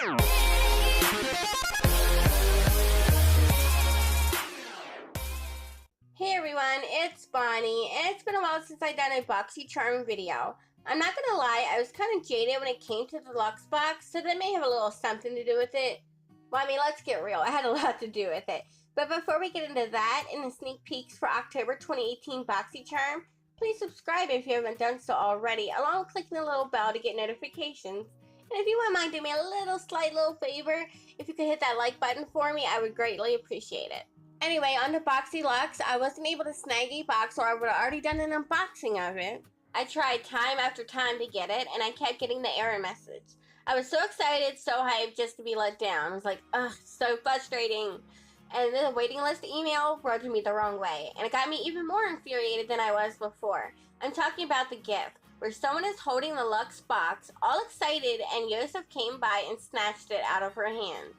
Hey everyone, it's Bonnie, and it's been a while since I've done a Boxycharm video. I'm not gonna lie, I was kind of jaded when it came to the Lux box, so that may have a little something to do with it. Well, I mean, let's get real, I had a lot to do with it. But before we get into that, and the sneak peeks for October 2018 Boxycharm, please subscribe if you haven't done so already, along with clicking the little bell to get notifications. And if you wouldn't mind doing me a slight little favor, if you could hit that like button for me, I would greatly appreciate it. Anyway, on to Boxy Lux, I wasn't able to snag a box, or I would have already done an unboxing of it. I tried time after time to get it, and I kept getting the error message. I was so excited, so hyped just to be let down. I was like, ugh, so frustrating. And then the waiting list email rubbed me the wrong way, and it got me even more infuriated than I was before. I'm talking about the gift, where someone is holding the Lux box, all excited, and Yosef came by and snatched it out of her hand.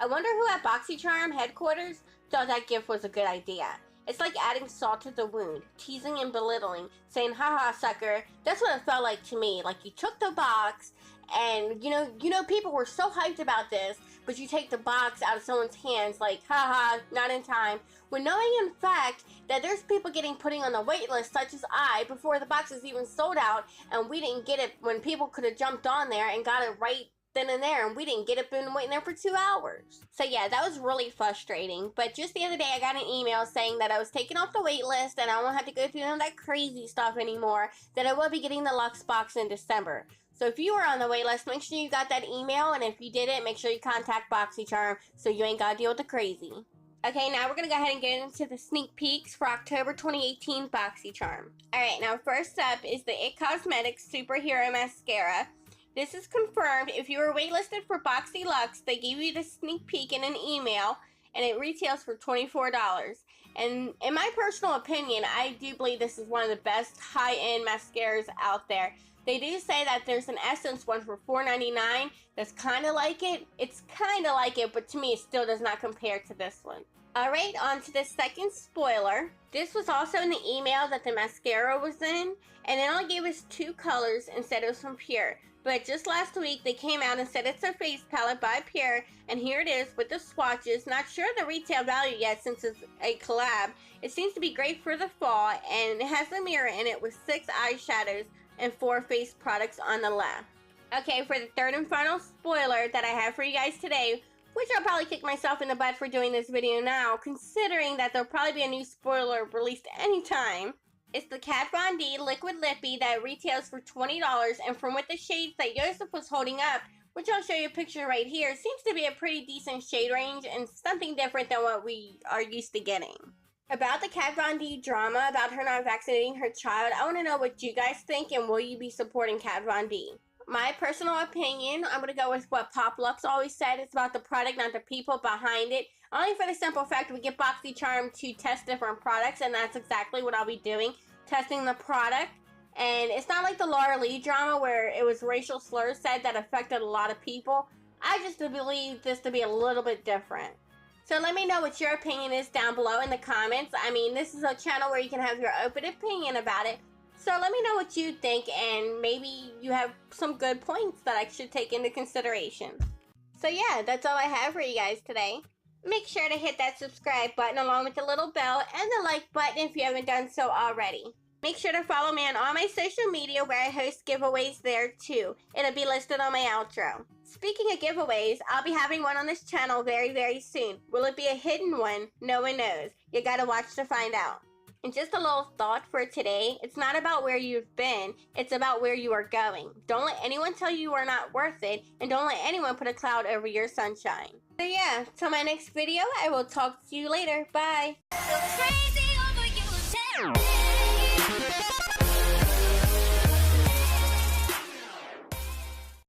I wonder who at Boxycharm headquarters thought that gift was a good idea. It's like adding salt to the wound, teasing and belittling, saying, haha, sucker. That's what it felt like to me. Like you took the box, and you know, people were so hyped about this, but you take the box out of someone's hands like, haha, not in time, when knowing in fact that there's people putting on the wait list, such as I, before the box is even sold out, and we didn't get it when people could have jumped on there and got it right then and there, and we didn't get it, been waiting there for 2 hours. So yeah, that was really frustrating. But just the other day I got an email saying that I was taken off the wait list and I won't have to go through none of that crazy stuff anymore, that I will be getting the Lux box in December. So if you were on the wait list, make sure you got that email, and if you didn't, make sure you contact Boxycharm so you ain't gotta deal with the crazy. Okay, now we're gonna go ahead and get into the sneak peeks for October 2018 Boxycharm. Alright, now first up is the IT Cosmetics Superhero Mascara. This is confirmed. If you were waitlisted for Boxy Lux, they gave you the sneak peek in an email, and it retails for $24. And in my personal opinion, I do believe this is one of the best high-end mascaras out there. They do say that there's an Essence one for $4.99 that's kind of like it. It's kind of like it, but to me, it still does not compare to this one. Alright, on to the second spoiler. This was also in the email that the mascara was in, and it only gave us 2 colors and said it was from Pure. But just last week, they came out and said it's a face palette by Pure, and here it is with the swatches. Not sure the retail value yet since it's a collab. It seems to be great for the fall, and it has a mirror in it with 6 eyeshadows and 4 face products on the left. Okay, for the third and final spoiler that I have for you guys today, which I'll probably kick myself in the butt for doing this video now, considering that there'll probably be a new spoiler released anytime. It's the Kat Von D Liquid Lippy that retails for $20, and from with the shades that Yosef was holding up, which I'll show you a picture right here, seems to be a pretty decent shade range and something different than what we are used to getting. About the Kat Von D drama about her not vaccinating her child, I want to know what you guys think, and will you be supporting Kat Von D? My personal opinion, I'm going to go with what Pop Lux always said. It's about the product, not the people behind it. Only for the simple fact we get Boxycharm to test different products, and that's exactly what I'll be doing. Testing the product. And it's not like the Laura Lee drama where it was racial slurs said that affected a lot of people. I just believe this to be a little bit different. So let me know what your opinion is down below in the comments. I mean, this is a channel where you can have your open opinion about it. So let me know what you think, and maybe you have some good points that I should take into consideration. So yeah, that's all I have for you guys today. Make sure to hit that subscribe button along with the little bell and the like button if you haven't done so already. Make sure to follow me on all my social media where I host giveaways there too. It'll be listed on my outro. Speaking of giveaways, I'll be having one on this channel very soon. Will it be a hidden one? No one knows. You gotta watch to find out. And just a little thought for today, it's not about where you've been, it's about where you are going. Don't let anyone tell you are not worth it, and don't let anyone put a cloud over your sunshine. So yeah, till my next video, I will talk to you later. Bye!